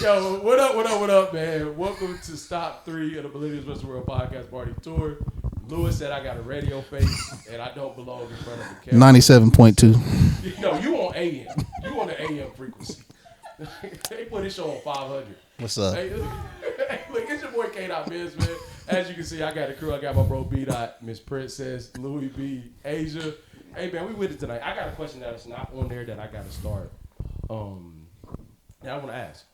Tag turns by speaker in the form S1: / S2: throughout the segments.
S1: Yo, what up, man? Welcome to Stop 3 of the Millennials vs. World Podcast Party Tour. Lewis said I got a radio face and I don't belong in front of the camera.
S2: 97.2.
S1: No, you on AM. You on the AM frequency. They put this show on 500.
S2: What's up?
S1: Hey, look, it's your boy K-Dot Biz, man. As you can see, I got the crew. I got my bro B-Dot, Miss Princess, Louis B, Asia. Hey, man, we with it tonight. I got a question that is not on there that I got to start. Yeah, I want to ask.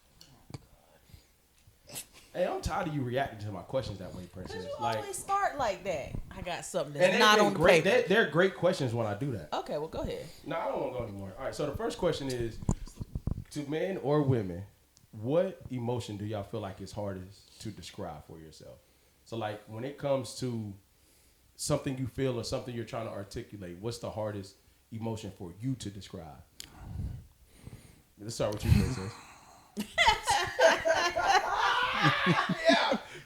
S1: Hey, I'm tired of you reacting to my questions that way, Princess.
S3: Because you
S1: like,
S3: always start like that. I got something that's
S1: and
S3: not on the
S1: great.
S3: paper.
S1: They're great questions when I do that.
S3: Okay, well, go ahead.
S1: No, I don't want to go anymore. All right, so the first question is, to men or women, what emotion do y'all feel like is hardest to describe for yourself? So, like, when it comes to something you feel or something you're trying to articulate, what's the hardest emotion for you to describe? Let's start with you, Princess.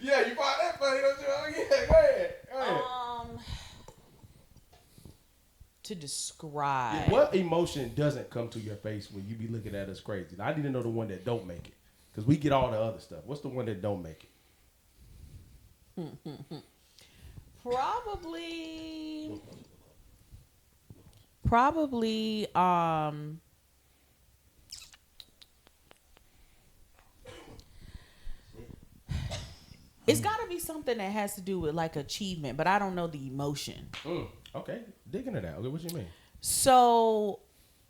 S1: yeah, you find that funny, don't you? Yeah, go ahead.
S3: To describe.
S1: Yeah, what emotion doesn't come to your face when you be looking at us crazy? I need to know the one that don't make it, because we get all the other stuff. What's the one that don't make it?
S3: Probably, it's got to be something that has to do with like achievement, but I don't know the emotion.
S1: Okay, dig into that. Okay, what you mean?
S3: So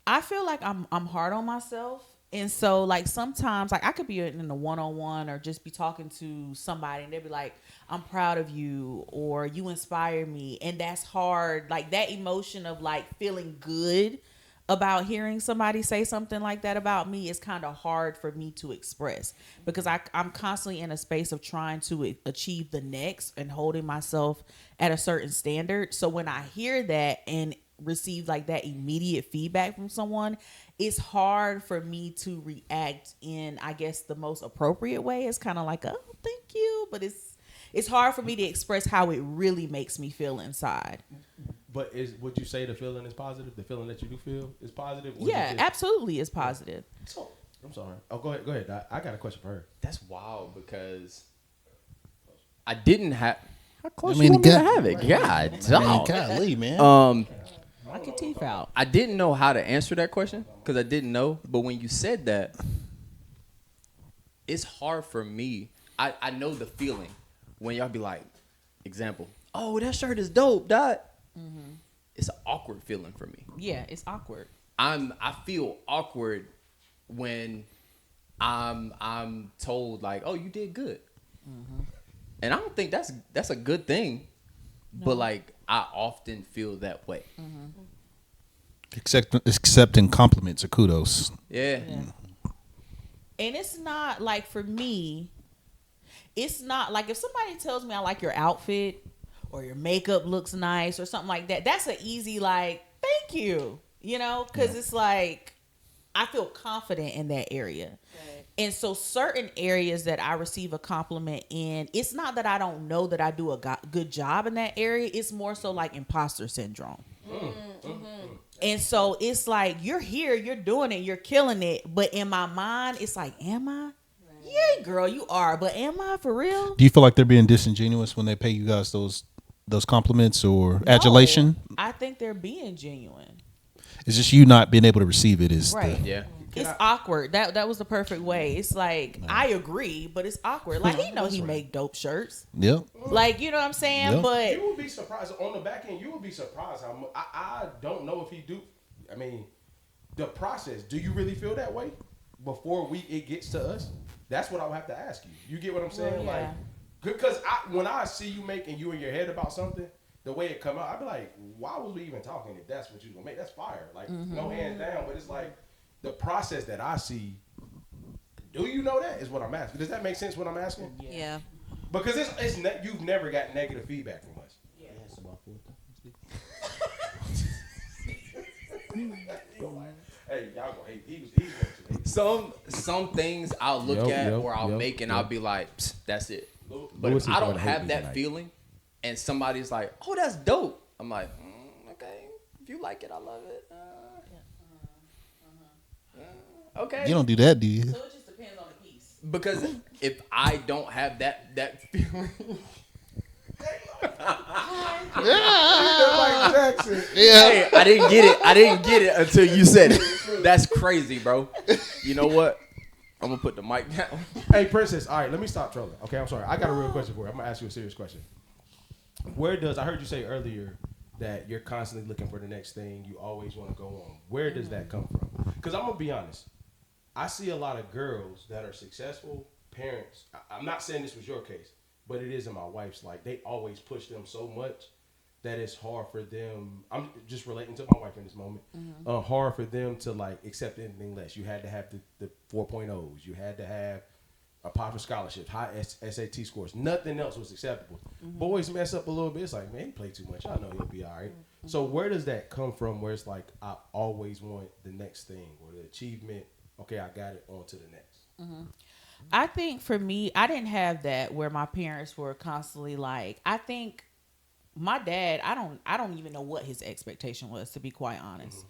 S3: I feel like I'm hard on myself. And so like sometimes like I could be in a one-on-one or just be talking to somebody and they'll be like, I'm proud of you or you inspire me. And that's hard. Like that emotion of like feeling good about hearing somebody say something like that about me is kind of hard for me to express because I'm constantly in a space of trying to achieve the next and holding myself at a certain standard. So when I hear that and receive like that immediate feedback from someone, it's hard for me to react in, I guess, the most appropriate way. It's kind of like, oh, thank you. But it's hard for me to express how it really makes me feel inside.
S1: But would you say the feeling is positive? The feeling that you do feel is positive?
S3: Yeah, absolutely is positive.
S1: So, I'm sorry. Oh, go ahead. I got a question for her.
S4: That's wild because I didn't have. How close
S2: I mean,
S4: you want me to have it? God, dog.
S2: Golly, man.
S3: Knock your teeth out.
S4: I didn't know how to answer that question because I didn't know. But when you said that, it's hard for me. I know the feeling when y'all be like, example, oh, that shirt is dope, dot. Mm-hmm. It's an awkward feeling for me.
S3: Yeah, it's awkward.
S4: I feel awkward when I'm told like, oh, you did good, and I don't think that's a good thing, but like I often feel that way.
S2: Accepting compliments or kudos.
S4: Yeah.
S3: And it's not like for me, it's not like if somebody tells me I like your outfit or your makeup looks nice or something like that, that's an easy like, thank you, you know, because it's like I feel confident in that area. Right. And so certain areas that I receive a compliment in, it's not that I don't know that I do a good job in that area. It's more so like imposter syndrome. And so it's like, you're here, you're doing it, you're killing it. But in my mind, it's like, am I? Right. Yeah, girl, you are. But am I for real?
S2: Do you feel like they're being disingenuous when they pay you guys those compliments or adulation?
S3: I think they're being genuine.
S2: It's just you not being able to receive it is
S3: right.
S4: Yeah.
S3: It's awkward. That was the perfect way. It's like, I agree, but it's awkward. Like, he know he make dope shirts.
S2: Yep.
S3: Like, you know what I'm saying?
S2: Yep.
S3: But
S1: You would be surprised. On the back end, you would be surprised how much. I don't know if he do. I mean, the process, do you really feel that way before it gets to us? That's what I would have to ask you. You get what I'm saying?
S3: Well, yeah.
S1: Like, because when I see you making you in your head about something, the way it come out, I'd be like, why was we even talking if that's what you gonna make? That's fire. Like, no hands down, but it's like, the process that I see, do you know that is what I'm asking. Does that make sense what I'm asking?
S3: yeah.
S1: Because you've never got negative feedback from us.
S3: Yeah.
S1: Hey, y'all go hate. He's going to hate.
S4: Some things I'll look at or I'll make and I'll be like, psst, that's it. But
S1: Lewis
S4: if
S1: is
S4: I
S1: going
S4: don't
S1: to hate
S4: have
S1: me
S4: that
S1: tonight.
S4: feeling and somebody's like, oh, that's dope, I'm like, okay, if you like it, I love it. Okay.
S2: You don't do that, do you?
S3: So it just depends on the piece.
S4: Because if I don't have that feeling,
S1: Mike Jackson.
S4: hey, I didn't get it until you said it. That's crazy, bro. You know what? I'm gonna put the mic down.
S1: Hey, Princess. All right, let me stop trolling. Okay, I'm sorry. I got a real question for you. I'm gonna ask you a serious question. I heard you say earlier that you're constantly looking for the next thing. You always want to go on. Where does that come from? Because I'm gonna be honest. I see a lot of girls that are successful parents. I'm not saying this was your case, but it is in my wife's. Like, they always push them so much that it's hard for them. I'm just relating to my wife in this moment. Hard for them to like accept anything less. You had to have the 4.0s. You had to have a popular scholarship, high SAT scores. Nothing else was acceptable. Boys mess up a little bit. It's like, man, he played too much. I know he'll be all right. So where does that come from? Where it's like, I always want the next thing or the achievement. Okay, I got it. On to the next.
S3: I think for me, I didn't have that where my parents were constantly like, I think my dad, I don't even know what his expectation was, to be quite honest.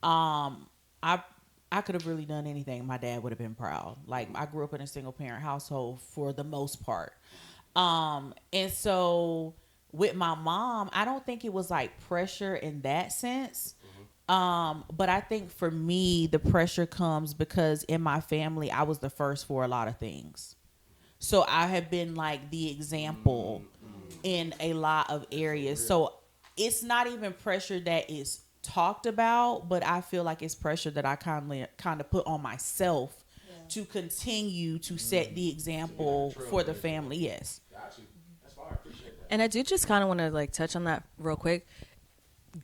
S3: I could have really done anything. My dad would have been proud. Like, I grew up in a single parent household for the most part. And so with my mom, I don't think it was like pressure in that sense. But I think for me, the pressure comes because in my family, I was the first for a lot of things. So I have been like the example in a lot of areas. So it's not even pressure that is talked about, but I feel like it's pressure that I kind of put on myself to continue to set the example for the family. Yes.
S1: Got you. That's fine. I appreciate that.
S5: And I do just kind of want to like touch on that real quick.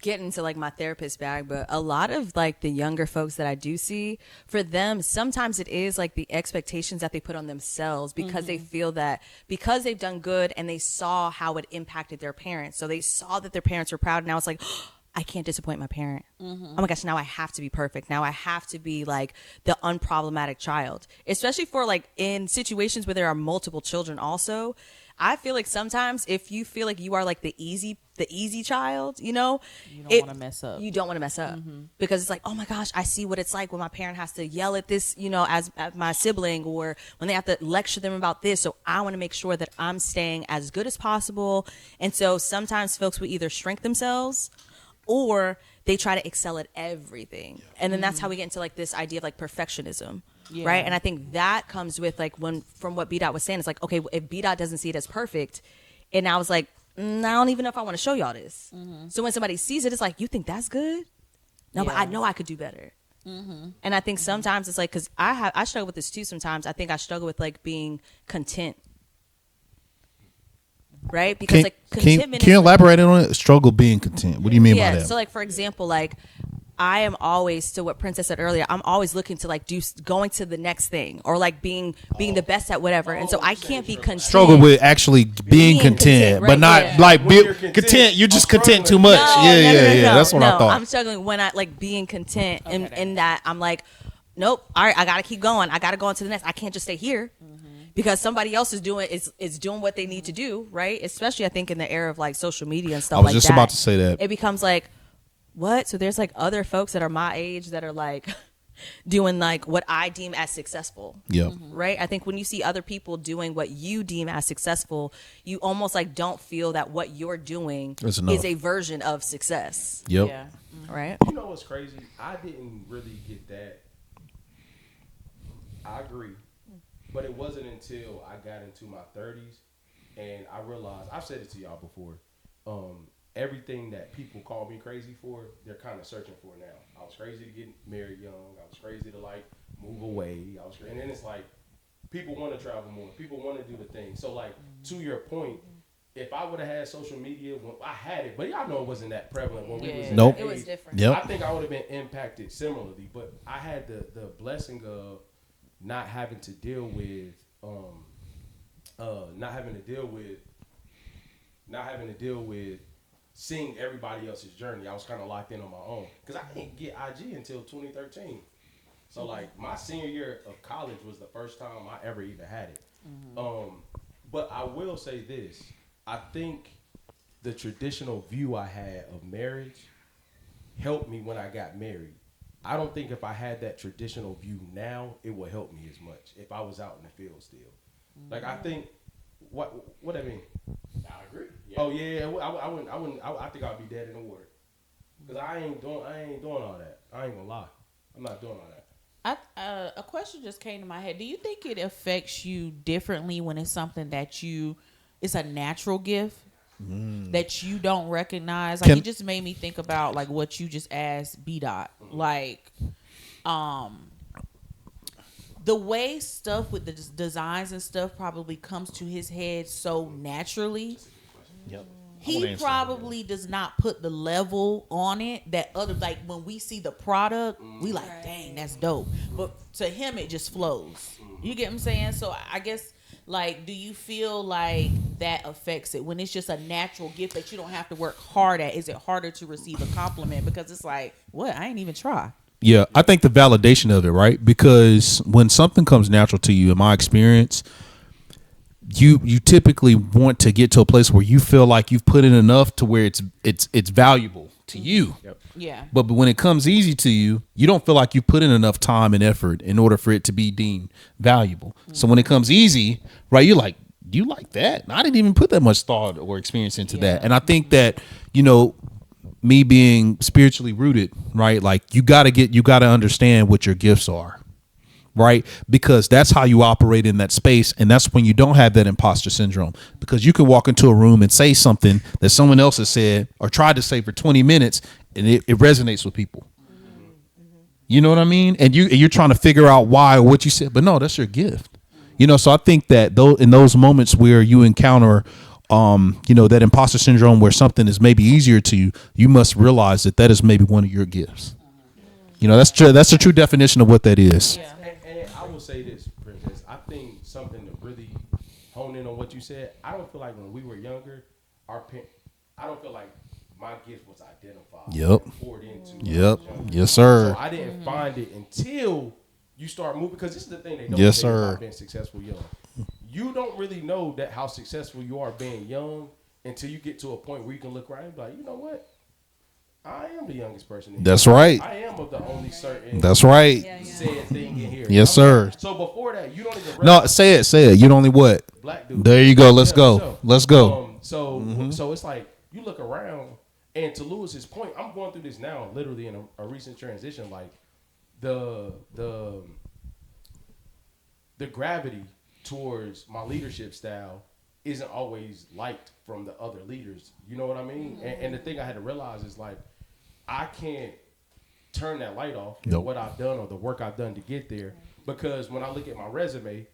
S5: Get into like my therapist bag, but a lot of like the younger folks that I do see, for them sometimes it is like the expectations that they put on themselves because they feel that because they've done good and they saw how it impacted their parents, so they saw that their parents were proud, and now it's like, oh, I can't disappoint my parent. Oh my gosh, now I have to be perfect. Now I have to be like the unproblematic child, especially for like in situations where there are multiple children also. I feel like sometimes if you feel like you are like the easy child, you know,
S3: You don't want to mess up.
S5: You don't want to mess up because it's like, oh my gosh, I see what it's like when my parent has to yell at this, you know, as my sibling, or when they have to lecture them about this. So I want to make sure that I'm staying as good as possible. And so sometimes folks will either shrink themselves or they try to excel at everything. And then that's how we get into like this idea of like perfectionism.
S3: Yeah.
S5: Right. And I think that comes with like from what B Dot was saying, it's like, okay, if B Dot doesn't see it as perfect, and I was like, I don't even know if I want to show y'all this. So when somebody sees it, it's like, you think that's good? No, but I know I could do better. And I think sometimes it's like, because I struggle with this too sometimes. I think I struggle with like being content. Right? Because like contentment
S2: can you elaborate on it? Struggle being content. What do you mean by that?
S5: So like, for example, like I am always, to what Princess said earlier, I'm always looking to like going to the next thing, or like being the best at whatever. And so I can't be content.
S2: Struggle with actually being content,
S5: right?
S2: but not like
S1: When you're
S2: content. You're just content too
S1: struggling.
S2: much.
S5: No,
S2: Yeah. That's what I thought.
S5: I'm struggling when I like being content, in that I'm like, nope, all right, I gotta keep going. I gotta go on to the next. I can't just stay here. Because somebody else is doing what they need to do, right? Especially I think in the era of like social media and stuff like that.
S2: I was just about to say that.
S5: It becomes like, what? So there's like other folks that are my age that are like doing like what I deem as successful.
S2: Yeah.
S5: Right? I think when you see other people doing what you deem as successful, you almost like don't feel that what you're doing is a version of success.
S2: Yep.
S3: Yeah.
S5: Right?
S1: You know what's crazy? I didn't really get that. I agree. But it wasn't until I got into my 30s and I realized, I've said it to y'all before, everything that people call me crazy for, they're kind of searching for now. I was crazy to get married young. I was crazy to like move away. And then it's like, people want to travel more. People want to do the thing. So like, to your point, if I would have had social media, I had it, but y'all know it wasn't that prevalent when we was in that
S5: It was
S1: age.
S5: different.
S2: Yep.
S1: I think I would have been impacted similarly, but I had the blessing of not having to deal with seeing everybody else's journey. I was kind of locked in on my own because I didn't get IG until 2013. So like my senior year of college was the first time I ever even had it. But I will say this: I think the traditional view I had of marriage helped me when I got married. I don't think if I had that traditional view now, it would help me as much if I was out in the field still. Like I think what I mean.
S6: I agree. Yeah.
S1: Oh yeah, I wouldn't. I think I'd be dead in the water. Cause I ain't doing all that. I ain't gonna lie. I'm not doing all that.
S3: A question just came to my head. Do you think it affects you differently when it's something that it's a natural gift that you don't recognize? Like, it just made me think about like what you just asked B Dot. Like, the way stuff with the designs and stuff probably comes to his head so naturally.
S2: Yep.
S3: He probably does not put the level on it that other, like when we see the product, we like, dang, that's dope. But to him, it just flows. You get what I'm saying? So I guess, like, do you feel like that affects it when it's just a natural gift that you don't have to work hard at? Is it harder to receive a compliment because it's like, what? I ain't even try.
S2: Yeah, I think the validation of it, right? Because when something comes natural to you, in my experience, you typically want to get to a place where you feel like you've put in enough to where it's valuable to you.
S1: Yep.
S3: Yeah.
S2: But when it comes easy to you, you don't feel like you put in enough time and effort in order for it to be deemed valuable. So when it comes easy, right, you're like, you like that? I didn't even put that much thought or experience into that. And I think that, me being spiritually rooted, right, like you got to understand what your gifts are. Right? Because that's how you operate in that space. And that's when you don't have that imposter syndrome, because you could walk into a room and say something that someone else has said or tried to say for 20 minutes and it resonates with people. You know what I mean? And you're trying to figure out why or what you said, but no, that's your gift. So I think that in those moments where you encounter, that imposter syndrome where something is maybe easier to you, you must realize that is maybe one of your gifts. That's true. That's the true definition of what that is.
S3: Yeah.
S1: And I will say this, Princess. I think something to really hone in on what you said. I don't feel like when we were younger, I don't feel like my gift was identified.
S2: Yep.
S1: And poured into.
S2: Yep. Yes, sir.
S1: So I didn't find it until you start moving, because this is the thing they don't
S2: Yes,
S1: say
S2: sir.
S1: about being successful young. You don't really know that how successful you are being young until you get to a point where you can look around and be like, you know what? I am the youngest person in here.
S2: That's right.
S1: I am of the only certain
S2: That's right.
S1: said thing in here.
S2: Yes, sir.
S1: So before that, you don't even
S2: No, say it. You only what?
S1: black dude.
S2: There you go. Let's
S1: Yeah,
S2: go.
S1: so,
S2: Let's go.
S1: So it's like you look around, and to Lewis's point, I'm going through this now, literally in a recent transition. Like the gravity towards my leadership style isn't always liked from the other leaders. You know what I mean? And the thing I had to realize is like I can't turn that light off.
S2: Nope.
S1: What I've done or the work I've done to get there, because when I look at my resume,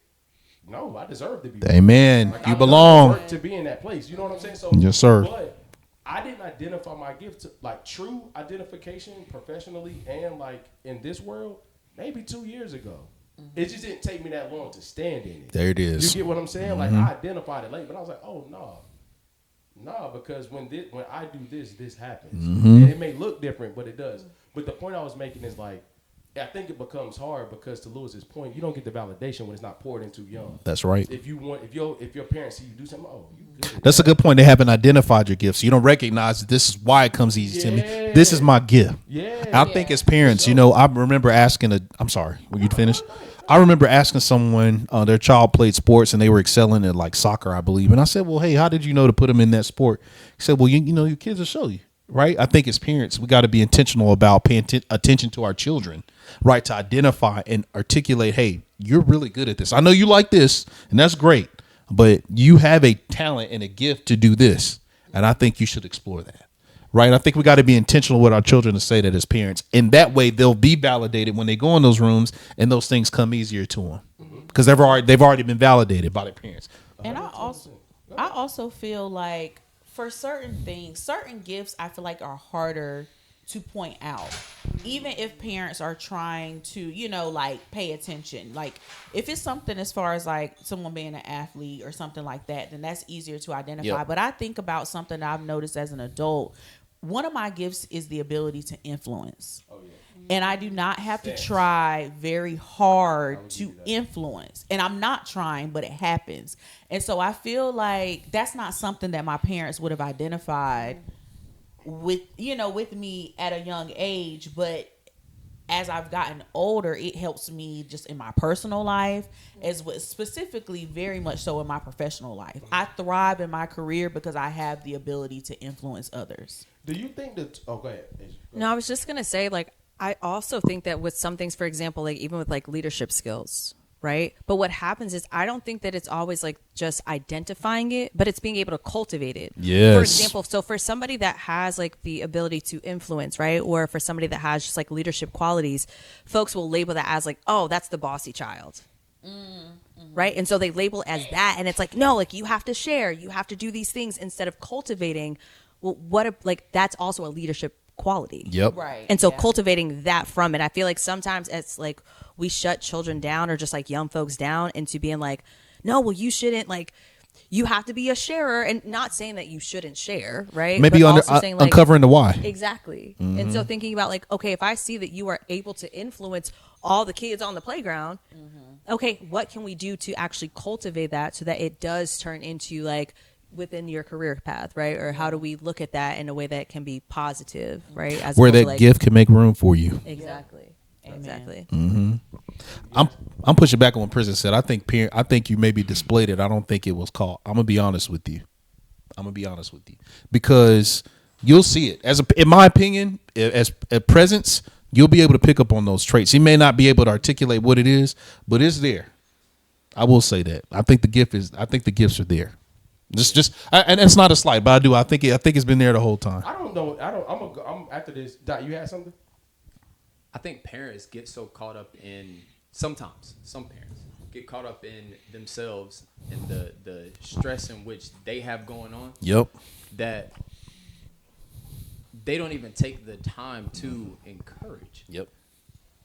S1: no, I deserve to be.
S2: Amen.
S1: Like,
S2: You
S1: I've
S2: belong.
S1: worked to be in that place. You know what I'm saying? So
S2: Yes, sir.
S1: But I didn't identify my gift to, like, true identification professionally and like in this world maybe 2 years ago. It just didn't take me that long to stand in it.
S2: There it is.
S1: You get what I'm saying? Like I identified it late, but I was like, oh no, because when I do this happens, and it may look different, but it does. But the point I was making is like, I think it becomes hard because, to Lewis's point, you don't get the validation when it's not poured into young.
S2: That's right.
S1: If your parents see you do something, oh, you good.
S2: That's a good point. They haven't identified your gifts. You don't recognize that this is why it comes easy to me. This is my gift.
S1: Yeah.
S2: I think as parents, I remember asking I'm sorry, were you finished? I remember asking someone, their child played sports and they were excelling at like soccer, I believe. And I said, well, hey, how did you know to put them in that sport? He said, well, your kids will show you. Right. I think as parents, we got to be intentional about paying attention to our children. Right. To identify and articulate, hey, you're really good at this. I know you like this and that's great, but you have a talent and a gift to do this. And I think you should explore that. Right. I think we got to be intentional with our children to say that as parents. And that way they'll be validated when they go in those rooms and those things come easier to them because they've already been validated by their parents.
S3: And I also feel like for certain things, certain gifts, I feel like are harder to point out, even if parents are trying to, like pay attention. Like if it's something as far as like someone being an athlete or something like that, then that's easier to identify.
S2: Yep.
S3: But I think about something that I've noticed as an adult. One of my gifts is the ability to influence. Oh, yeah. And I do not have to try very hard to influence. And I'm not trying, but it happens. And so I feel like that's not something that my parents would have identified with me at a young age. But as I've gotten older, it helps me just in my personal life, as well, specifically very much so in my professional life. I thrive in my career because I have the ability to influence others.
S1: Do you think that? Oh, go ahead.
S5: No, I was just gonna say, like, I also think that with some things, for example, like even with like leadership skills, right? But what happens is I don't think that it's always like just identifying it, but it's being able to cultivate it.
S2: Yes.
S5: For example, so for somebody that has like the ability to influence, right? Or for somebody that has just like leadership qualities, folks will label that as like, oh, that's the bossy child. Right. And so they label as that. And it's like, no, like you have to share, you have to do these things instead of cultivating. Well, what if like that's also a leadership quality.
S2: Yep.
S3: Right.
S5: And so
S3: yeah.
S5: cultivating that from it, I feel like sometimes it's like we shut children down or just like young folks down into being like, no, well, you shouldn't, like, you have to be a sharer, and not saying that you shouldn't share, right?
S2: Maybe
S5: But also saying, like,
S2: uncovering the why.
S5: exactly. And so thinking about like, okay, if I see that you are able to influence all the kids on the playground, okay, what can we do to actually cultivate that so that it does turn into like within your career path, right? Or how do we look at that in a way that can be positive, right? As
S2: Where
S5: opposed to,
S2: that
S5: like,
S2: gift can make room for you.
S5: exactly.
S3: Amen.
S5: Exactly.
S2: I'm pushing back on what Prison said. I think you maybe displayed it. I don't think it was called. I'm gonna be honest with you. Because you'll see it in my opinion, as at presence, you'll be able to pick up on those traits. You may not be able to articulate what it is, but it's there. I will say that. I think the gifts are there. And it's not a slight, but I think it's been there the whole time.
S1: I don't know. I'm after this. Dot, you had something?
S4: I think parents get so caught up in some parents get caught up in themselves and the stress in which they have going on.
S2: Yep.
S4: That they don't even take the time to encourage.
S2: Yep.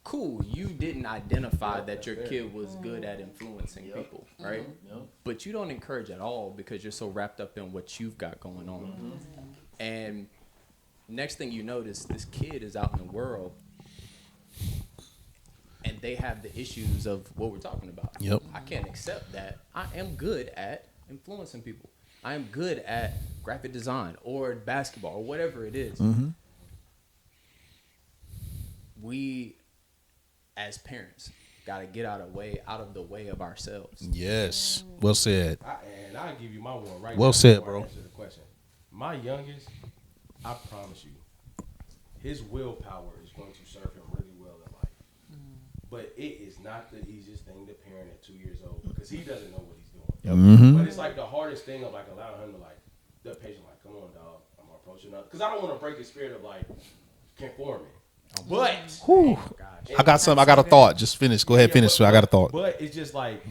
S4: Cool, you didn't identify that your kid was good at influencing people, right? But you don't encourage at all because you're so wrapped up in what you've got going on. And next thing you notice, this kid is out in the world and they have the issues of what we're talking about.
S2: Yep.
S4: I can't accept that. I am good at influencing people. I am good at graphic design or basketball or whatever it is. We, as parents, got to get out of the way of ourselves.
S2: Yes. Well said.
S1: And I'll give you my one right
S2: Well
S1: now
S2: said,
S1: before I
S2: bro.
S1: answer the question. My youngest, I promise you, his willpower is going to serve him really well in life. But it is not the easiest thing to parent at 2 years old because he doesn't know what he's doing. But it's like the hardest thing of like allowing him to like the patient, like, come on, dog, I'm approaching up because I don't want to break the spirit of like conforming. But
S2: I got a thought. Just finish. Go ahead, finish. I got a thought.
S1: But it's just like,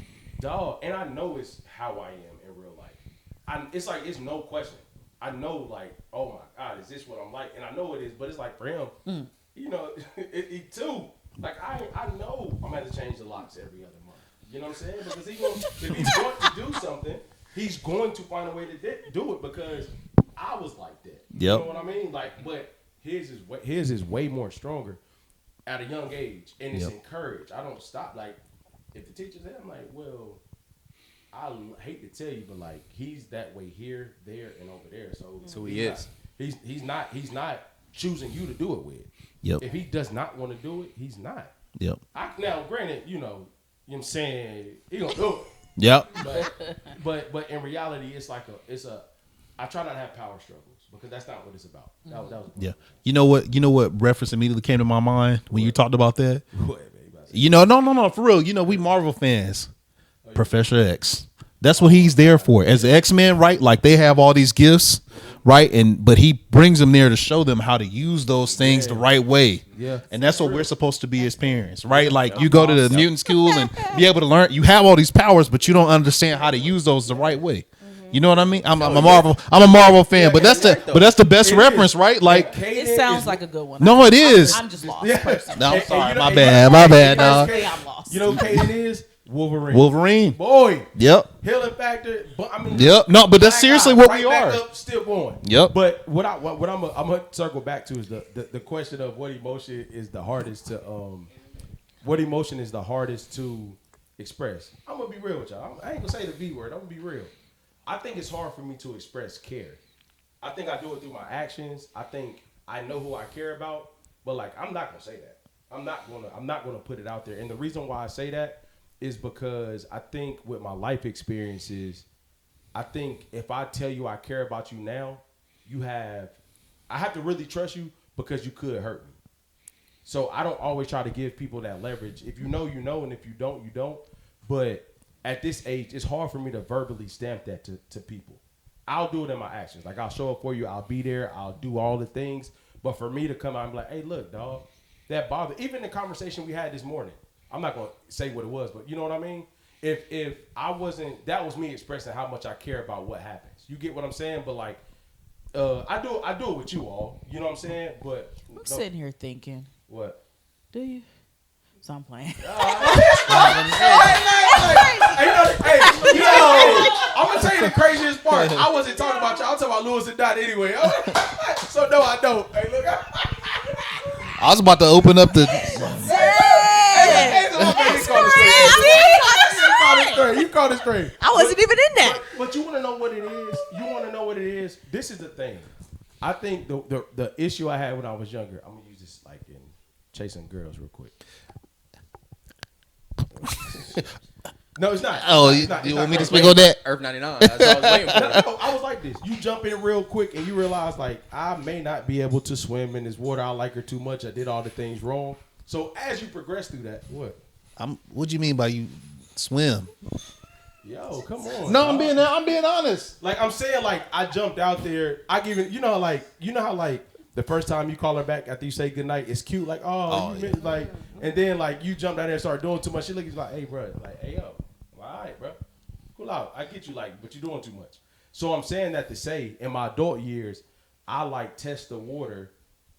S1: dog, and I know it's how I am in real life. It's like it's no question. I know, like, oh my God, is this what I'm like? And I know it is, but it's like for him, you know, he too. Like I know I'm gonna have to change the locks every other month. You know what I'm saying? Because if he's going to do something, he's going to find a way to do it because I was like that. You know what I mean? Like, but his is way more stronger at a young age, and it's encouraged. I don't stop. Like, if the teacher's there, I'm like, well, I hate to tell you, but like he's that way here, there, and over there. So
S4: he is.
S1: He's not choosing you to do it with.
S2: Yep.
S1: If he does not want to do it, he's not.
S2: Yep.
S1: Now, granted, you know what I'm saying, he gonna do it.
S2: Yep.
S1: But in reality, it's like I try not to have power struggles because that's not what it's about. That was
S2: Yeah. You know what reference immediately came to my mind when you talked about that?
S1: Go ahead, baby.
S2: You know, no, for real. You know, we Marvel fans. Professor X. That's what he's there for. As the X-Men, right? Like they have all these gifts, right? But he brings them there to show them how to use those things the right way.
S1: Yeah.
S2: And that's what we're supposed to be as parents, right? Like you go to the mutant school and be able to learn. You have all these powers, but you don't understand how to use those the right way. You know what I mean? I'm a Marvel fan, but that's the best reference, right? Like
S3: It sounds like a good one.
S2: no, it is.
S3: I'm just lost. Personally.
S2: No, I'm sorry, my
S1: bad,
S2: dog.
S3: I'm lost.
S1: You know who Caden is?
S2: Wolverine.
S1: Boy.
S2: Yep.
S1: Healing factor. But I mean.
S2: Yep. No, but that's seriously what we
S1: back
S2: are.
S1: Up, still going.
S2: Yep.
S1: But what I'm gonna circle back to is the question of what emotion is the hardest to express. I'm gonna be real with y'all. I ain't gonna say the V word. I'm gonna be real. I think it's hard for me to express care. I think I do it through my actions. I think I know who I care about, but like I'm not gonna say that. I'm not gonna put it out there. And the reason why I say that is because I think with my life experiences, I think if I tell you I care about you now, I have to really trust you because you could hurt me. So I don't always try to give people that leverage. If you know, you know, and if you don't, you don't. But at this age, it's hard for me to verbally stamp that to people. I'll do it in my actions. Like, I'll show up for you. I'll be there. I'll do all the things. But for me to come out and be like, hey, look, dog, that bothered. Even the conversation we had this morning, I'm not going to say what it was, but you know what I mean? If I wasn't, that was me expressing how much I care about what happens. You get what I'm saying? But like, I do it with you all. You know what I'm saying? But
S3: I'm sitting here thinking.
S1: What?
S3: Do you? So I'm playing.
S1: Hey, I'm gonna tell you the craziest part. I wasn't talking about y'all. I'm talking about Lewis and Dot anyway. So no, I don't. Hey, look.
S2: I was about to open up the.
S1: You called it straight.
S5: I wasn't even in that.
S1: But you want to know what it is. This is the thing. I think the issue I had when I was younger. I'm gonna use this like in chasing girls real quick. No, it's not.
S2: Oh,
S1: it's not.
S2: you want me to speak on that?
S4: Earth 99. That's what I was waiting for.
S1: No, I was like this. You jump in real quick and you realize like I may not be able to swim in this water. I like her too much. I did all the things wrong. So as you progress through that, what?
S2: What do you mean by you swim?
S1: Yo, come on.
S2: No,
S1: dog.
S2: I'm being honest.
S1: Like I'm saying, like I jumped out there. I give it. You know how the first time you call her back after you say goodnight, it's cute. Like like, and then like you jumped out there and started doing too much. She looks like, hey, bro, like, hey, yo, all right, bro, cool out. I get you, like, but you're doing too much. So I'm saying that to say, in my adult years, I like test the water,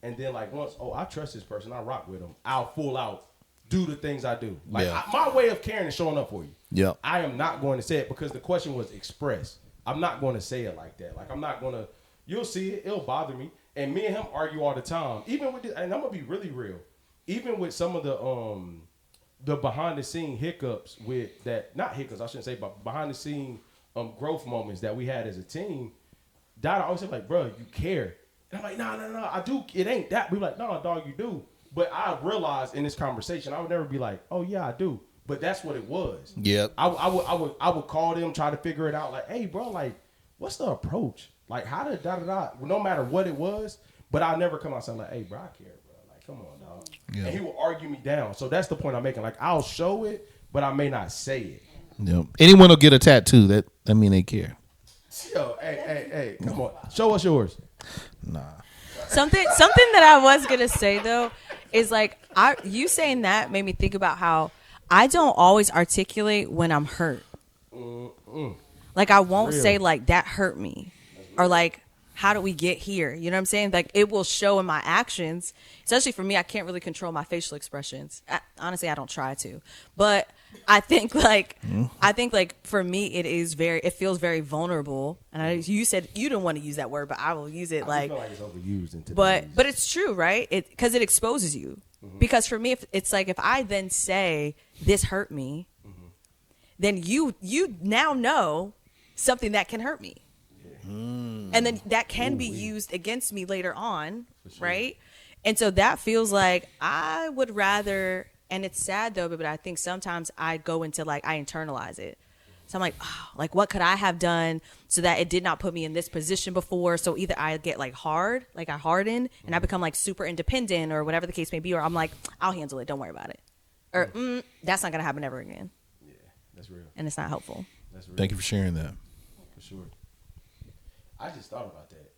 S1: and then like once, I trust this person, I rock with them. I'll full out do the things I do. Like my way of caring is showing up for you.
S2: Yeah. I
S1: am not going to say it because the question was expressed. I'm not going to say it like that. Like I'm not going to. You'll see it. It'll bother me. And me and him argue all the time. Even with this, and I'm gonna be really real. Even with some of the behind the scene hiccups with that, not hiccups, I shouldn't say, but behind the scene growth moments that we had as a team. Dada always said like, bro, you care. And I'm like, no, I do. It ain't that. We like, no, dog, you do. But I realized in this conversation, I would never be like, oh yeah, I do. But that's what it was.
S2: Yep.
S1: I would call them, try to figure it out. Like, hey, bro, like, what's the approach? Like, how to no matter what it was. But I'll never come out saying like, hey, bro, I care, bro. Like, come on, dog. Yeah. And he will argue me down. So that's the point I'm making. Like, I'll show it, but I may not say it.
S2: Yep. Anyone will get a tattoo. That mean they care.
S1: Yo, hey, come on. Show us yours.
S2: Nah.
S5: Something that I was gonna say though is like you saying that made me think about how I don't always articulate when I'm hurt. Like I won't say like that hurt me, or like how do we get here? You know what I'm saying? Like it will show in my actions. Especially for me, I can't really control my facial expressions. Honestly, I don't try to, but I think like for me it feels very vulnerable. And you said you didn't want to use that word, but I will use it. I feel like it's overused in today's. But it's true, right? Because it exposes you. Mm-hmm. Because for me, if I then say this hurt me, then you now know something that can hurt me. And then that can be used against me later on, right? And so that feels like I would rather, and it's sad though, but I think sometimes I go into like, I internalize it. So I'm like, like what could I have done so that it did not put me in this position before? So either I get like hard, like I harden and I become like super independent or whatever the case may be, or I'm like, I'll handle it, don't worry about it. Or that's not going to happen ever again.
S1: Yeah, that's real.
S5: And it's not helpful.
S1: That's real.
S2: Thank you for sharing that.
S1: For sure. I just thought about that.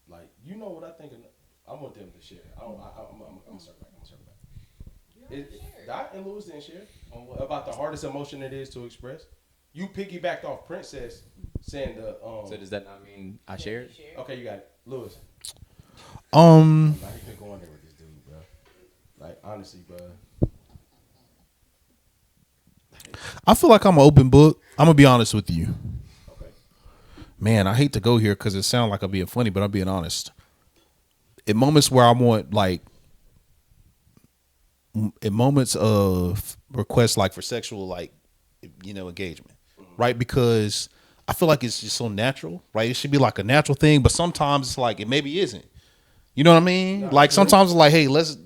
S1: Like, you know what I think? I want them to share. I'm gonna circle back. Dot and Lewis didn't share on about the hardest emotion it is to express. You piggybacked off Princess saying the.
S4: So does that not mean I shared?
S1: Okay, you got it, Lewis.
S2: I
S1: ain't been going there with this dude, bro. Like honestly, bro.
S2: I feel like I'm an open book. I'm gonna be honest with you.
S1: Okay.
S2: Man, I hate to go here because it sounds like I'm being funny, but I'm being honest. In moments where I want in moments of requests like for sexual engagement, right? Because I feel like it's just so natural, right? It should be like a natural thing, but sometimes it's like it maybe isn't. You know what I mean? Like sometimes it's like, hey, let's,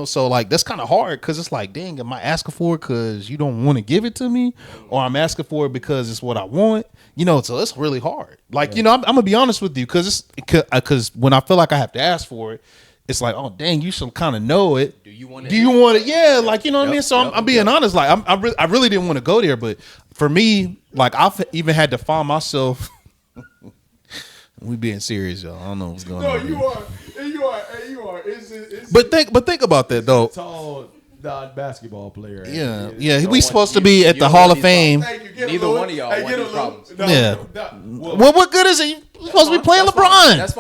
S2: so like that's kind of hard because it's like, dang, am I asking for it because you don't want to give it to me, or I'm asking for it because it's what I want? So it's really hard. Like, I'm gonna be honest with you because when I feel like I have to ask for it, it's like, oh dang, you should kind of know it.
S4: Do you want it?
S2: Do you want it? Yeah, like what I mean. So I'm being honest. Like I really didn't want to go there, but for me, like I've even had to find myself. We being serious, y'all. I don't know what's going on.
S1: No, you are. It's
S2: But think about that though.
S1: tall basketball player.
S2: Yeah. We supposed to be at the Hall of Fame.
S4: Neither one of y'all want these problems.
S2: Yeah. Well, what good is it? You supposed to be playing LeBron.
S4: That's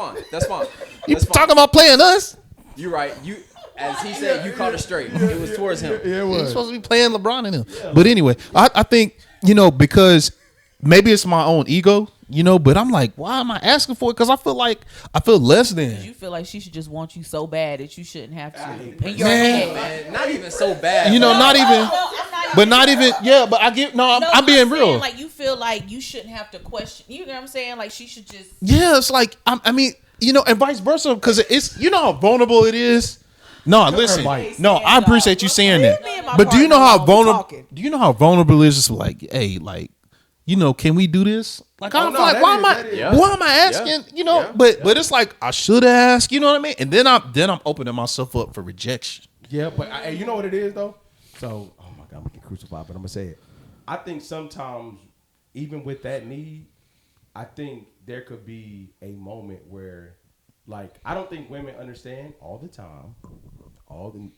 S4: fine.
S2: You talking about playing us?
S4: You're right. As he said, you caught it straight. It was towards him.
S1: Yeah, it
S2: You're
S1: was.
S2: supposed to be playing LeBron and him. But anyway, I think because maybe it's my own ego. But I'm like, why am I asking for it? Because I feel less than.
S3: You feel like she should just want you so bad that you shouldn't have to. In
S2: Man.
S3: your head.
S4: Man, not even so bad.
S2: Not even. But not even. Yeah, but I get. No, I'm being real.
S3: Saying, like you feel like you shouldn't have to question. You know what I'm saying? Like she should just.
S2: Yeah, it's like I mean, and vice versa, because it's how vulnerable it is. No, listen. No, I appreciate you saying that. But do you know how vulnerable? Do you know how vulnerable it is? Just like, hey, like, can we do this? Like, I'm like, why am I asking? But it's like I should ask. You know what I mean? And then I'm opening myself up for rejection.
S1: Yeah, but you know what it is though. So, oh my God, I'm gonna get crucified, but I'm gonna say it. I think sometimes, even with that need, I think there could be a moment where, like, I don't think women understand all the time,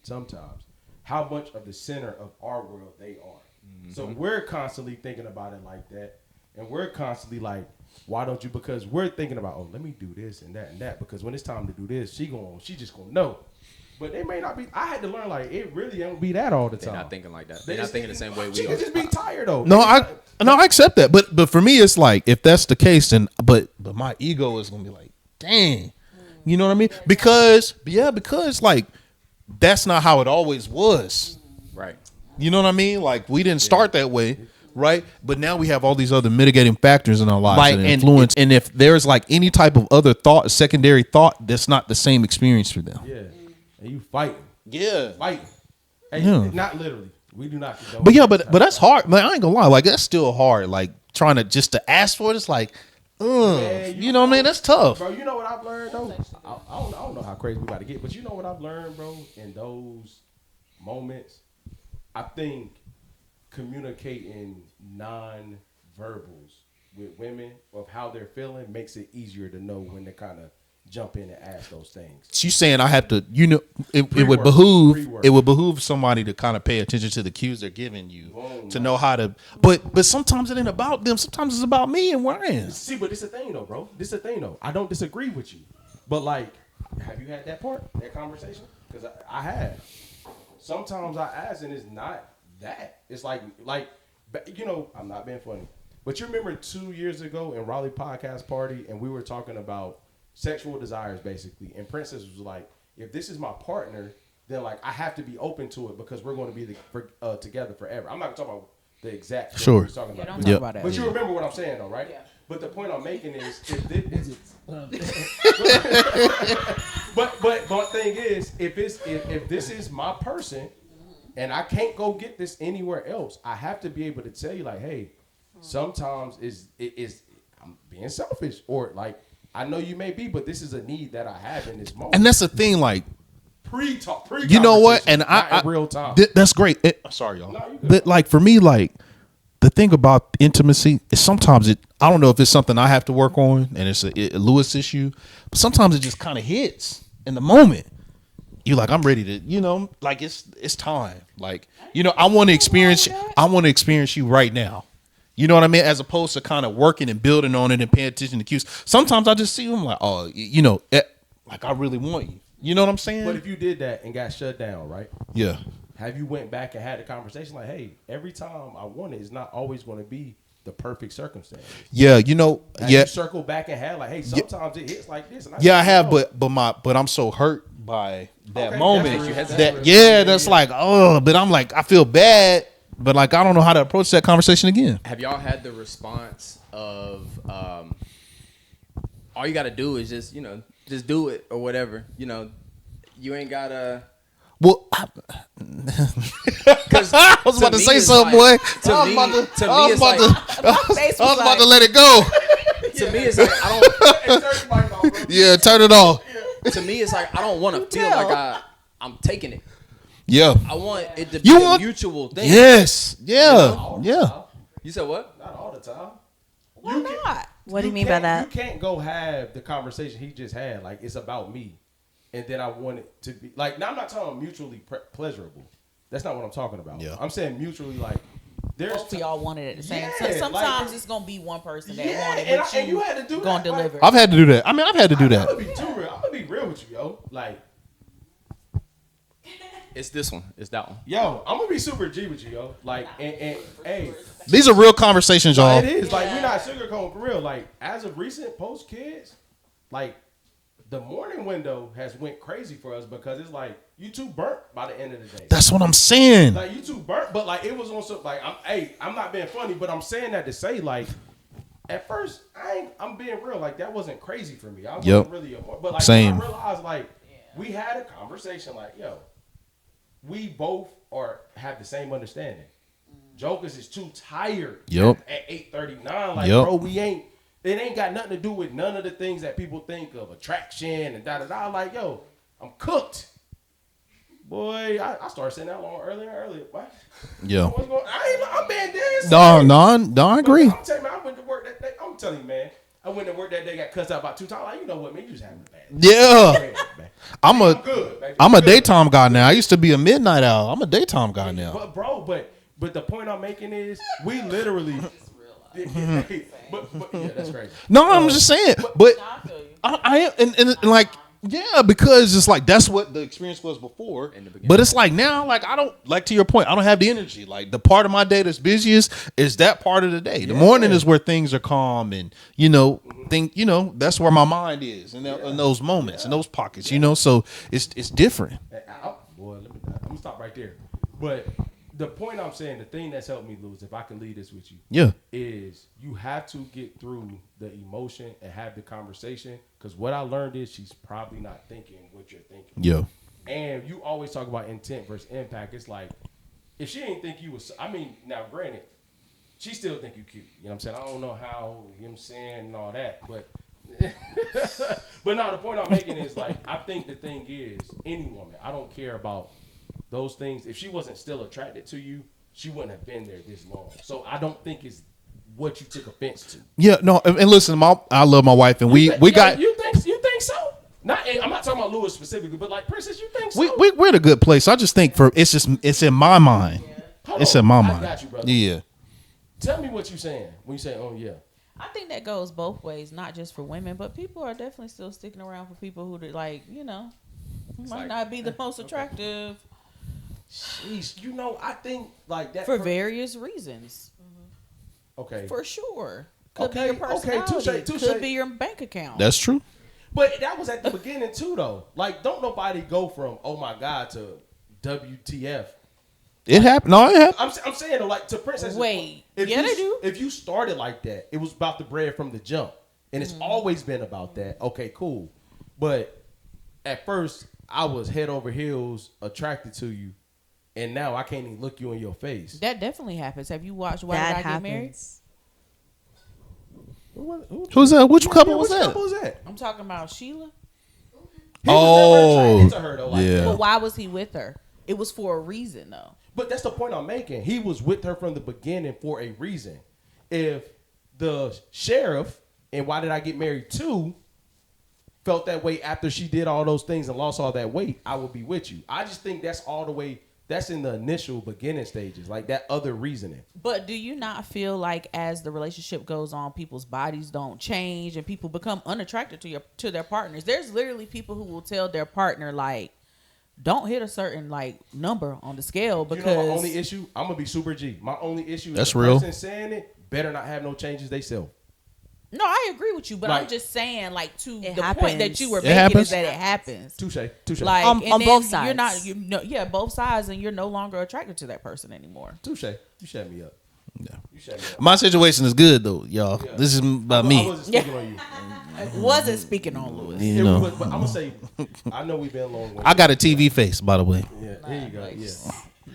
S1: sometimes, how much of the center of our world they are. Mm-hmm. So we're constantly thinking about it like that, and we're constantly like, why don't you? Because we're thinking about, oh, let me do this and that, because when it's time to do this, she just gonna know. But they may not be. I had to learn, like, it really don't be that all the time.
S4: They're not thinking like that. They're not thinking the same way we
S1: She
S4: are.
S1: could just be tired though.
S2: No, I accept that. But for me, it's like, if that's the case, then but my ego is gonna be like, dang, you know what I mean? Because like that's not how it always was.
S4: Right.
S2: You know what I mean? Like we didn't start that way. Right, but now we have all these other mitigating factors in our lives, like, and influence. And if there's like any type of other thought, secondary thought, that's not the same experience for them.
S1: Yeah, and you fighting.
S2: Yeah,
S1: fighting. Hey, not literally. We do not.
S2: But that's hard. Like, I ain't gonna lie. Like that's still hard. Like trying to ask for it. It's like,
S1: man,
S2: you know what I mean? That's tough,
S1: bro. You know what I've learned though. I don't know how crazy we about to get, but you know what I've learned, bro. In those moments, I think communicating non-verbals with women of how they're feeling makes it easier to know when to kind of jump in and ask those things.
S2: She's saying I have to, it would behoove somebody to kind of pay attention to the cues they're giving you to know how to. But sometimes it ain't about them. Sometimes it's about me and where I am.
S1: See, but this is the thing though, bro. I don't disagree with you, but like, have you had that conversation? Because I have. Sometimes I ask and it's not that. It's like I'm not being funny, but you remember 2 years ago in Raleigh podcast party, and we were talking about sexual desires basically, and Princess was like, if this is my partner, then like I have to be open to it because we're going to be together forever. I'm not talking about the exact
S2: sure.
S1: We're talking about.
S3: Don't talk about that.
S1: But you remember what I'm saying though, right? Yeah. But the point I'm making is, but the thing is, if this is my person, and I can't go get this anywhere else, I have to be able to tell you, like, hey, sometimes I'm being selfish, or like I know you may be, but this is a need that I have in this moment.
S2: And that's the thing, like
S1: pre-talk,
S2: you know what? And
S1: I real time.
S2: That's great. Sorry, y'all. No, but like for me, like the thing about intimacy is sometimes I don't know if it's something I have to work on, and it's a Lewis issue, but sometimes it just kind of hits in the moment. You like, I'm ready to, like it's time. Like, I want to experience you right now. You know what I mean? As opposed to kind of working and building on it and paying attention to cues. Sometimes I just see them like, oh, like I really want you. You know what I'm saying?
S1: But if you did that and got shut down, right?
S2: Yeah.
S1: Have you went back and had a conversation like, hey, every time I want it, it's not always going to be the perfect circumstance.
S2: Yeah,
S1: You circle back and had like, hey, sometimes it hits like this. And
S2: I have, but I'm so hurt by that moment that's like, oh, but I'm like, I feel bad, but like I don't know how to approach that conversation again.
S4: Have y'all had the response of all you gotta do is just just do it or whatever. You ain't gotta.
S2: Well, I was about to say something, boy. I was about to let it go.
S4: To me, it's like I don't.
S2: Yeah, turn it off.
S4: To me, it's like I don't want to feel like I'm taking it.
S2: Yeah.
S4: I want it to be a mutual thing.
S2: Yes. Yeah. Yeah.
S4: You said what?
S1: Not all the time.
S3: Why not?
S5: What do you mean by that?
S1: You can't go have the conversation he just had. Like, it's about me. And then I want it to be like, now I'm not talking mutually pleasurable. That's not what I'm talking about.
S2: Yeah.
S1: I'm saying mutually, like, there's
S3: Both of y'all wanted it at the same time.
S1: Yeah,
S3: Sometimes
S1: like,
S3: it's gonna be one person that
S1: yeah,
S3: wanted,
S1: and
S3: but
S1: you had to do
S3: gonna
S1: that.
S3: deliver.
S2: I've had to do that. I mean, I've had to do
S1: I'm
S2: that.
S1: gonna be too real. I'm gonna be real with you, yo. Like,
S4: It's this one. It's that one.
S1: yo, I'm gonna be super G with you, yo. Like, and hey,
S2: These are real conversations, y'all.
S1: it is like we're not sugarcoating for real. Like, as of recent, post kids, like the morning window has went crazy for us because it's like you two burnt by the end of the day.
S2: That's what I'm saying.
S1: Like, you two burnt, but like it was on some like I'm not being funny, but I'm saying that to say like at first I'm being real, like that wasn't crazy for me. I wasn't really but like
S2: Same.
S1: I realized like we had a conversation like, yo, we both have the same understanding. Jokers is too tired at 8:39. Like, bro, it ain't got nothing to do with none of the things that people think of, attraction and da-da-da. Like, yo, I'm cooked. Boy, I started saying that long earlier and earlier. What?
S2: Yeah.
S1: What's going on? I'm being dead.
S2: No, I agree.
S1: I'm telling you, man, I went to work that day. I'm telling you, man. I went to work that day, got cussed out about 2 times. Like, you know what, man? You just having a bad day.
S2: Yeah. I'm
S1: good, baby.
S2: a daytime guy now. I used to be a midnight owl. I'm a daytime guy now.
S1: But, bro, but the point I'm making is we literally. but yeah, that's crazy.
S2: No, I'm just saying. But I am, and like, yeah, because it's like that's what the experience was before. But it's like now, like I don't like, to your point, I don't have the energy. Like the part of my day that's busiest is that part of the day. The morning is where things are calm and that's where my mind is in those moments, in those pockets. So it's different.
S1: Boy, I'm gonna stop right there. But the point I'm saying, the thing that's helped me, Lewis, if I can leave this with you, is you have to get through the emotion and have the conversation. Because what I learned is she's probably not thinking what you're thinking.
S2: Yeah.
S1: And you always talk about intent versus impact. It's like, if she didn't think you was, now granted, she still think you cute. You know what I'm saying? I don't know how, you know what I'm saying, and all that. But no, the point I'm making is like, I think the thing is, any woman, I don't care about those things. If she wasn't still attracted to you, she wouldn't have been there this long. So I don't think it's what you took offense to.
S2: Yeah, no, and listen, I love my wife, and we got.
S1: You think so? I'm not talking about Lewis specifically, but like Princess, you think so?
S2: We're in a good place. I just think it's in my mind. It's in my mind.
S1: I got you, brother.
S2: Yeah.
S1: Tell me what you're saying when you say, "Oh yeah."
S3: I think that goes both ways, not just for women, but people are definitely still sticking around for people who might not be the most attractive.
S1: Jeez, I think like that
S3: for various reasons.
S1: Okay.
S3: For sure. Could be your personality.
S1: Touche.
S3: Could be your bank account.
S2: That's true.
S1: But that was at the beginning too, though. Like, don't nobody go from "oh my god" to WTF.
S2: It happened. No, it happened.
S1: I'm saying, like, to Princess.
S3: Wait.
S1: They
S3: do.
S1: If you started like that, it was about the bread from the jump, and it's always been about that. Okay, cool. But at first, I was head over heels attracted to you, and now I can't even look you in your face.
S3: That definitely happens. Have you watched Why Did I Get Married?
S2: Who's that? Which couple was that?
S1: Which couple was that?
S3: I'm talking about Sheila.
S1: He was never attracted to her, though, like that.
S3: But why was he with her? It was for a reason, though.
S1: But that's the point I'm making. He was with her from the beginning for a reason. If the sheriff and Why Did I Get Married 2 felt that way after she did all those things and lost all that weight, I would be with you. I just think that's all the way. That's in the initial beginning stages, like that other reasoning. But
S3: do you not feel like as the relationship goes on, people's bodies don't change and people become unattracted to their partners? There's literally people who will tell their partner, like, don't hit a certain like number on the scale because
S1: my only issue, I'm gonna be super G. My only issue is
S2: that's
S1: the
S2: real.
S1: person saying it better not have no changes they self.
S3: No, I agree with you, but
S1: like,
S3: I'm just saying, like, to the
S5: happens.
S3: point that you were making is that it happens.
S1: Touche.
S3: Like
S5: on both sides.
S3: You're not, both sides, and you're no longer attracted to that person anymore.
S1: Touche. You shut me up.
S2: Yeah. My situation is good though, y'all. Yeah. This is about me.
S1: I wasn't speaking on you.
S3: Wasn't speaking on Lewis.
S2: You know.
S1: But I'm gonna say, I know we've been long.
S2: I got a TV face, by the way.
S1: Yeah, here you go. Yeah,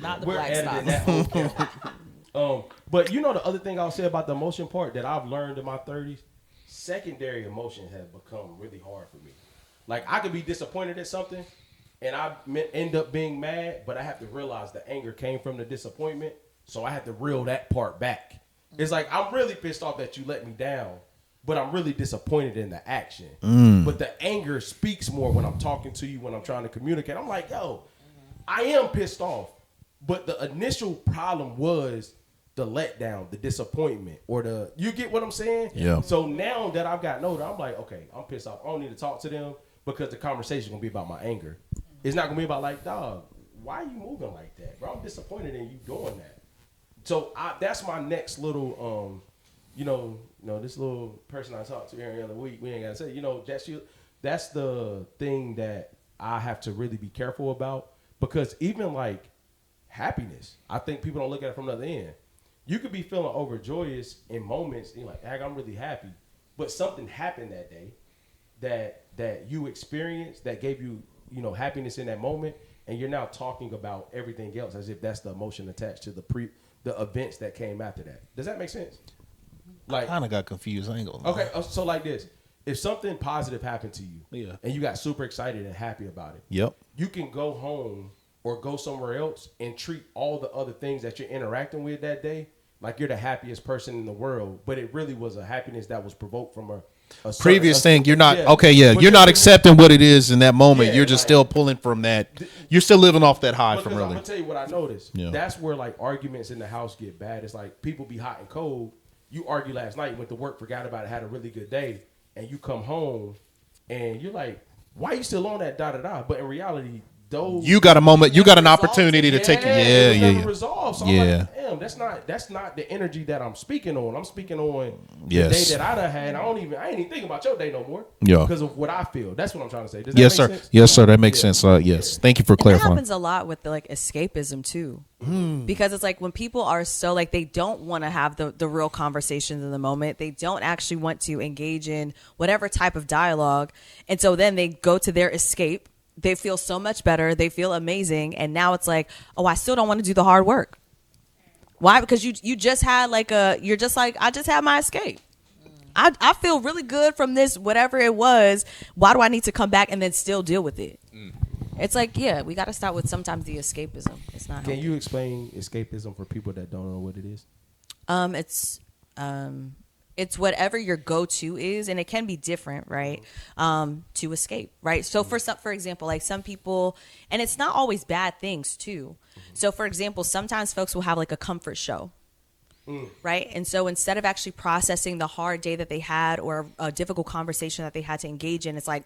S3: Not the
S1: we're
S3: black
S1: editing
S3: style.
S1: that whole camera. But you know the other thing I'll say about the emotion part that I've learned in my 30s, secondary emotions have become really hard for me. Like I could be disappointed at something, and I end up being mad, but I have to realize the anger came from the disappointment, so I have to reel that part back. It's like I'm really pissed off that you let me down, but I'm really disappointed in the action. But the anger speaks more when I'm talking to you, when I'm trying to communicate. I'm like, yo, I am pissed off, but the initial problem was the letdown, the disappointment, or you get what I'm saying?
S2: Yeah.
S1: So now that I've gotten older, I'm like, okay, I'm pissed off. I don't need to talk to them because the conversation is going to be about my anger. It's not going to be about like, dog, why are you moving like that, bro? I'm disappointed in you doing that. So that's my next little, this little person I talked to every other week. We ain't got to say, that's the thing that I have to really be careful about, because even like happiness, I think people don't look at it from the other end. You could be feeling overjoyous in moments, and you're like, I'm really happy, but something happened that day that you experienced that gave you, happiness in that moment, and you're now talking about everything else as if that's the emotion attached to the events that came after that. Does that make sense? Like,
S2: Kind of got confused. I ain't gonna lie.
S1: okay, so like this, if something positive happened to you,
S2: Yeah.
S1: and you got super excited and happy about it,
S2: Yep.
S1: you can go home or go somewhere else and treat all the other things that you're interacting with that day like you're the happiest person in the world, but it really was a happiness that was provoked from a
S2: Previous thing, you're not
S1: But
S2: you're not accepting what it is in that moment.
S1: Yeah,
S2: You're just
S1: like-
S2: still pulling from that. You're still living off that high from
S1: Because I'm
S2: earlier.
S1: gonna tell you what I noticed.
S2: Yeah.
S1: That's where like arguments in the house get bad. It's like people be hot and cold. You argue last night, went to work, forgot about it, had a really good day, and you come home and you're like, why you still on that da-da-da? But in reality, those
S2: You got a moment. You got an
S3: Resolved.
S2: opportunity to take it.
S1: it was
S2: Yeah,
S1: never
S2: yeah.
S1: resolved. So
S2: Yeah.
S1: I'm like, damn, that's not the energy that I'm speaking on. I'm speaking on
S2: Yes.
S1: the day that I done had. I ain't even thinking about your day no more.
S2: Yeah.
S1: Because of what I feel. That's what I'm trying to say. Does that
S2: Yes,
S1: make
S2: sir.
S1: sense?
S2: Yes, sir. That makes
S1: Yeah.
S2: sense. Yes. Thank you for
S5: And that
S2: clarifying.
S5: happens a lot with the, like escapism too, because it's like when people are so like they don't want to have the real conversations in the moment. They don't actually want to engage in whatever type of dialogue, and so then they go to their escape. They feel so much better. They feel amazing, and now it's like, oh, I still don't want to do the hard work. Why? Because you just had you're just like, I just had my escape. I feel really good from this, whatever it was. Why do I need to come back and then still deal with it? It's like, yeah, we got to start with sometimes the escapism. It's not.
S1: Can you explain escapism for people that don't know what it is?
S5: It's whatever your go-to is, and it can be different, right? To escape, right? So for example, like some people, and it's not always bad things too. So for example, sometimes folks will have like a comfort show. Right. And so instead of actually processing the hard day that they had or a difficult conversation that they had to engage in, it's like,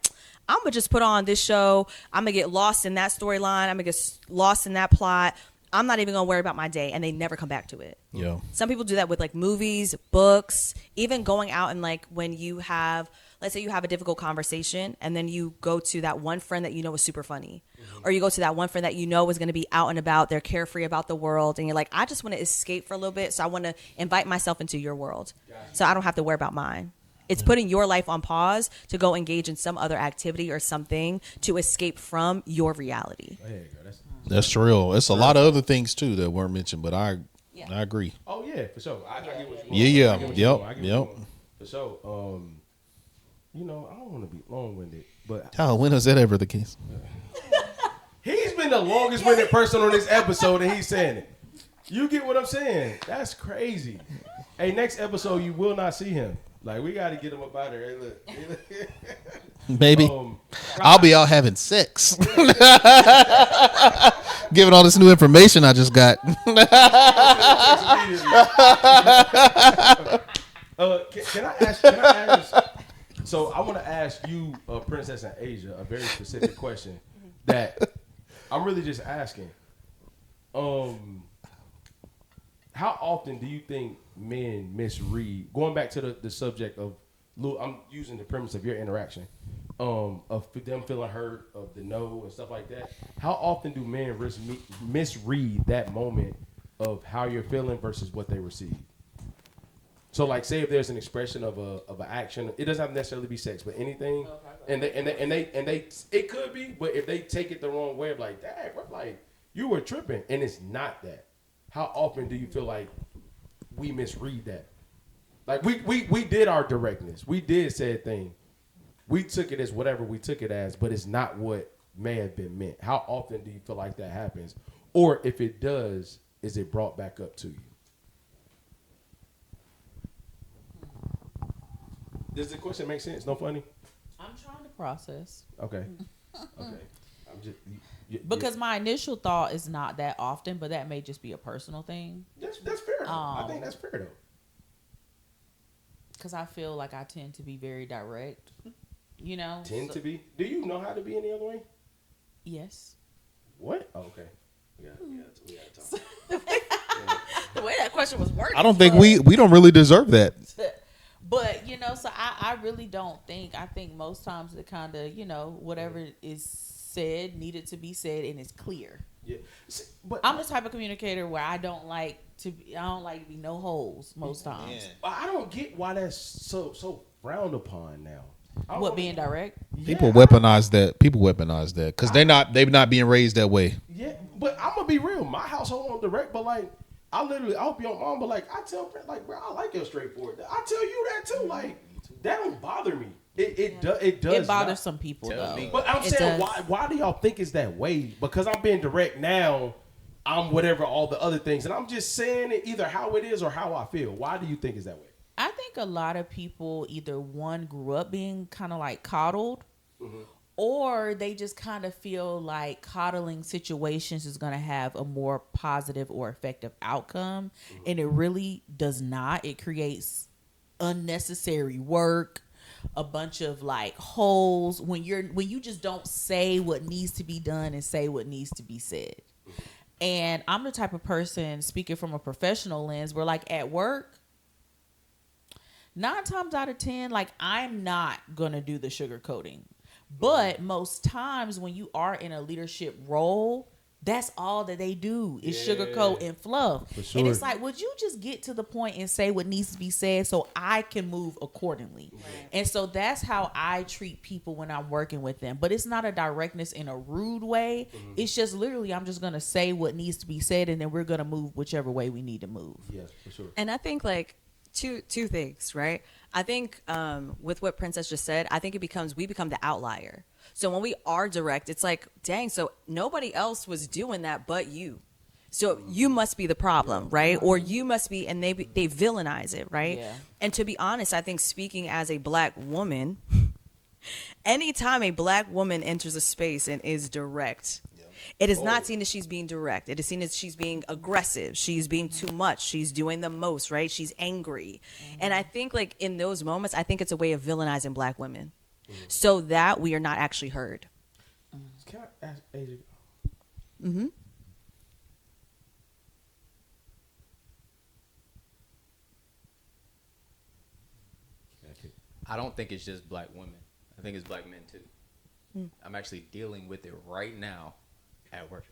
S5: I'm going to just put on this show. I'm going to get lost in that storyline. I'm going to get lost in that plot. I'm not even going to worry about my day. And they never come back to it.
S2: Yeah.
S5: Some people do that with like movies, books, even going out and like when you have, let's say you have a difficult conversation and then you go to that one friend that you know is super funny. Or you go to that one friend that you know is going to be out and about. They're carefree about the world. And you're like, I just want to escape for a little bit. So I want to invite myself into your world. So I don't have to worry about mine. It's putting your life on pause to go engage in some other activity or something to escape from your reality.
S1: There you go.
S2: That's real. It's a lot of other things too that weren't mentioned, but I agree.
S1: Oh yeah, for sure. I get what you want.
S2: Yeah.
S1: I get what you
S2: Yep.
S1: want. I get what you
S2: Yep.
S1: want. For sure. I don't want to be long-winded, but
S2: When is that ever the case?
S1: he's been the longest-winded person on this episode, and he's saying it. You get what I'm saying? That's crazy. Hey, next episode you will not see him. Like we got to get him up out of here. Hey, look.
S2: Maybe I'll be out having sex. Given all this new information I just got.
S1: Can I ask? So I want to ask you, Princess in Asia, a very specific question that I'm really just asking. How often do you think men misread? Going back to the subject of, I'm using the premise of your interaction, of them feeling hurt, of the no and stuff like that. How often do men misread that moment of how you're feeling versus what they receive? So like, say if there's an expression of an action, it doesn't have to necessarily be sex, but anything, and they it could be, but if they take it the wrong way, like, dang, bro, like you were tripping, and it's not that. How often do you feel like we misread that? Like we did our directness, we did said thing, we took it as whatever we took it as, but it's not what may have been meant. How often do you feel like that happens, or if it does, is it brought back up to you? Does the question make sense? No funny?
S3: I'm trying to process.
S1: Okay. Okay. I'm just
S3: Because my initial thought is not that often, but that may just be a personal thing.
S1: that's fair. I think that's fair though.
S3: Because I feel like I tend to be very direct. You know?
S1: To be? Do you know how to be any other way?
S3: Yes.
S1: What? Oh, okay. We gotta talk.
S5: The way that question was worded.
S2: I don't think we don't really deserve that.
S3: But, you know, so I really don't think. I think most times it kind of, you know, whatever is said needed to be said and it's clear.
S1: Yeah. See, but
S3: I'm the type of communicator where I don't like to be no holes most times.
S1: I don't get why that's so frowned upon now.
S3: What, being direct?
S2: People weaponize that. People weaponize that because they're not being raised that way.
S1: Yeah, but I'm gonna be real. My household on direct, but like I'll be on mom, but like I tell friends, like, bro, I like your straightforward. I tell you that too. Like that don't bother me. It does.
S3: It bothers
S1: not.
S3: some people though.
S1: But I'm
S3: It
S1: saying
S3: does.
S1: why do y'all think it's that way? Because I'm being direct now. I'm whatever all the other things, and I'm just saying it either how it is or how I feel. Why do you think it's that way?
S3: I think a lot of people either one grew up being kind of like coddled, or they just kind of feel like coddling situations is going to have a more positive or effective outcome, and it really does not. It creates unnecessary work, a bunch of like holes when you just don't say what needs to be done and say what needs to be said. And I'm the type of person, speaking from a professional lens, where like at work, 9 times out of 10, like I'm not gonna do the sugarcoating. But most times when you are in a leadership role, that's all that they do is sugarcoat and fluff.
S1: sure.
S3: And it's like, would you just get to the point and say what needs to be said so I can move accordingly? Right. And so that's how I treat people when I'm working with them. But it's not a directness in a rude way. It's just literally I'm just gonna say what needs to be said, and then we're gonna move whichever way we need to move.
S1: Yes, for sure.
S5: And I think like two things, right? I think with what Princess just said, I think we become the outlier. So when we are direct, it's like, dang, so nobody else was doing that but you. So you must be the problem, right? Or you must be, and they villainize it, right?
S3: Yeah.
S5: And to be honest, I think speaking as a black woman, anytime a black woman enters a space and is direct, it is not seen as she's being direct. It is seen as she's being aggressive. She's being too much. She's doing the most, right? She's angry. And I think like in those moments, I think it's a way of villainizing black women so that we are not actually heard.
S1: Can I ask AJ?
S4: I don't think it's just black women. I think it's black men too. I'm actually dealing with it right now at work.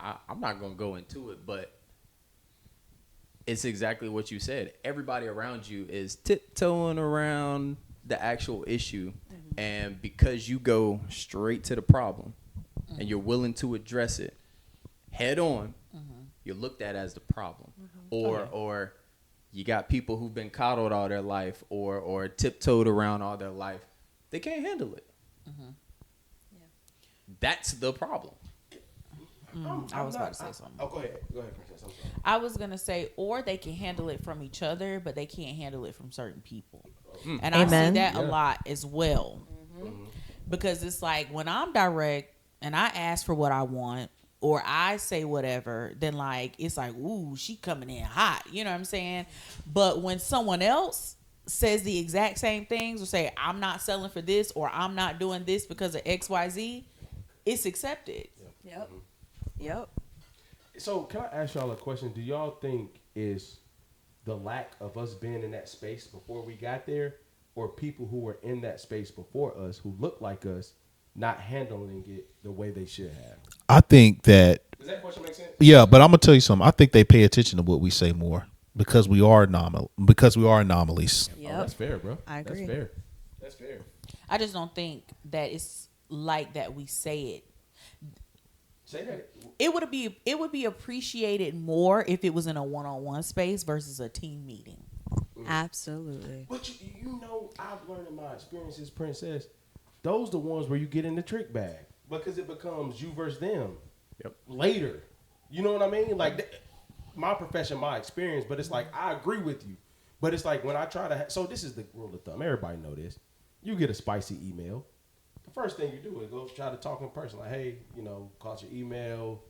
S4: I'm not going to go into it, but it's exactly what you said. Everybody around you is tiptoeing around the actual issue. And because you go straight to the problem and you're willing to address it head on, you're looked at as the problem. Or you got people who've been coddled all their life or tiptoed around all their life. They can't handle it. That's the problem.
S3: I was about to say something.
S1: Oh, go ahead, Princess. I'm sorry.
S3: I was going to say, or they can handle it from each other, but they can't handle it from certain people. And I see that a lot as well. Because it's like when I'm direct and I ask for what I want or I say whatever, then like, it's like, ooh, she coming in hot. You know what I'm saying? But when someone else says the exact same things or say, I'm not selling for this or I'm not doing this because of XYZ, it's accepted.
S5: Yep.
S1: So can I ask y'all a question? Do y'all think is the lack of us being in that space before we got there, or people who were in that space before us who look like us not handling it the way they should have?
S2: I think that,
S1: Does that question make sense?
S2: yeah, but I'm gonna tell you something. I think they pay attention to what we say more because we are anomalies.
S1: Oh,
S5: Yep.
S1: that's fair, bro.
S5: I agree.
S1: That's fair. That's fair.
S3: I just don't think that it's like that we say it.
S1: Say that.
S3: It would be appreciated more if it was in a one-on-one space versus a team meeting.
S5: Absolutely.
S1: But you know, I've learned in my experiences, Princess, those the ones where you get in the trick bag because it becomes you versus them.
S4: Yep.
S1: Later. You know what I mean? Like my profession, my experience, but it's like I agree with you. But it's like when I try to so this is the rule of thumb. Everybody know this. You get a spicy email. The first thing you do is go try to talk in person. Like, hey, you know, caught your email.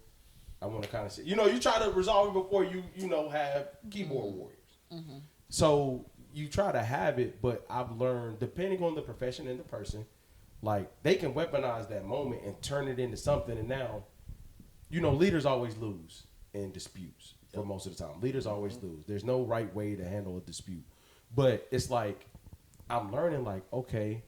S1: I want to kind of see. You know, you try to resolve it before you have keyboard warriors. Mm-hmm. So you try to have it, but I've learned, depending on the profession and the person, like they can weaponize that moment and turn it into something. And now, you know, leaders always lose in disputes for most of the time. Leaders always lose. There's no right way to handle a dispute. But it's like, I'm learning like, okay,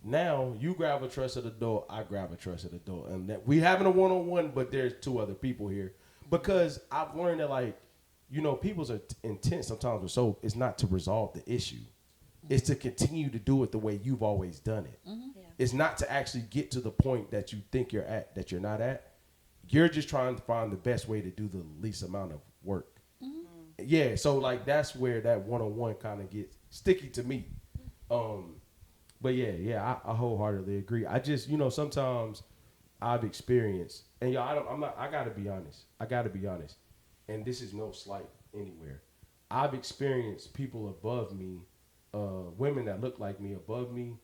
S1: now you grab a truss at the door, I grab a truss at the door. And that we having a one-on-one, but there's two other people here. Because I've learned that like, you know, people's intent sometimes are so, it's not to resolve the issue. It's to continue to do it the way you've always done it. Mm-hmm. Yeah. It's not to actually get to the point that you think you're at, that you're not at. You're just trying to find the best way to do the least amount of work. Mm-hmm. Yeah, so like that's where that one-on-one kind of gets sticky to me. But yeah, I wholeheartedly agree. I just, you know, sometimes I've experienced, and y'all, I gotta be honest. And this is no slight anywhere. I've experienced people above me, women that look like me above me,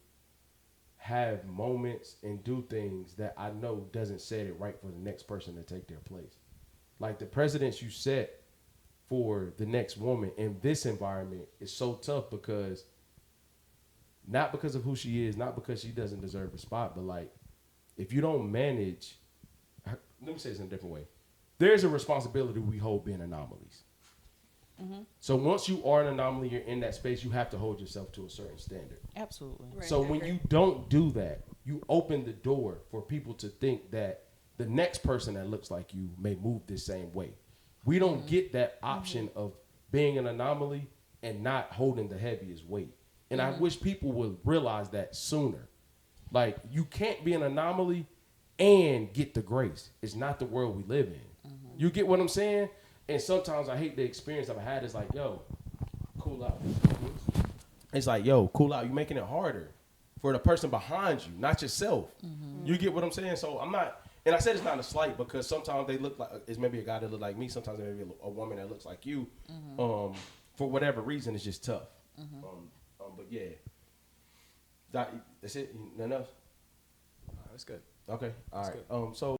S1: have moments and do things that I know doesn't set it right for the next person to take their place. Like the precedents you set for the next woman in this environment is so tough because, not because of who she is, not because she doesn't deserve a spot, but like if you don't manage, let me say this in a different way. There's a responsibility we hold being anomalies. Mm-hmm. So once you are an anomaly, you're in that space, you have to hold yourself to a certain standard.
S3: Absolutely.
S5: Right.
S1: So when you don't do that, you open the door for people to think that the next person that looks like you may move the same way. We don't get that option of being an anomaly and not holding the heaviest weight. And I wish people would realize that sooner. Like, you can't be an anomaly and get the grace. It's not the world we live in. You get what I'm saying? And sometimes I hate the experience I've had. It's like, yo, cool out. It's like, yo, cool out. You're making it harder for the person behind you, not yourself. You get what I'm saying? So I'm not, and I said it's not a slight because sometimes they look like, it's maybe a guy that look like me. Sometimes it may be a woman that looks like you. For whatever reason, it's just tough. But yeah, that's it. Nothing else?
S4: That's good.
S1: Okay. All
S4: That's
S1: right.
S4: good.
S1: So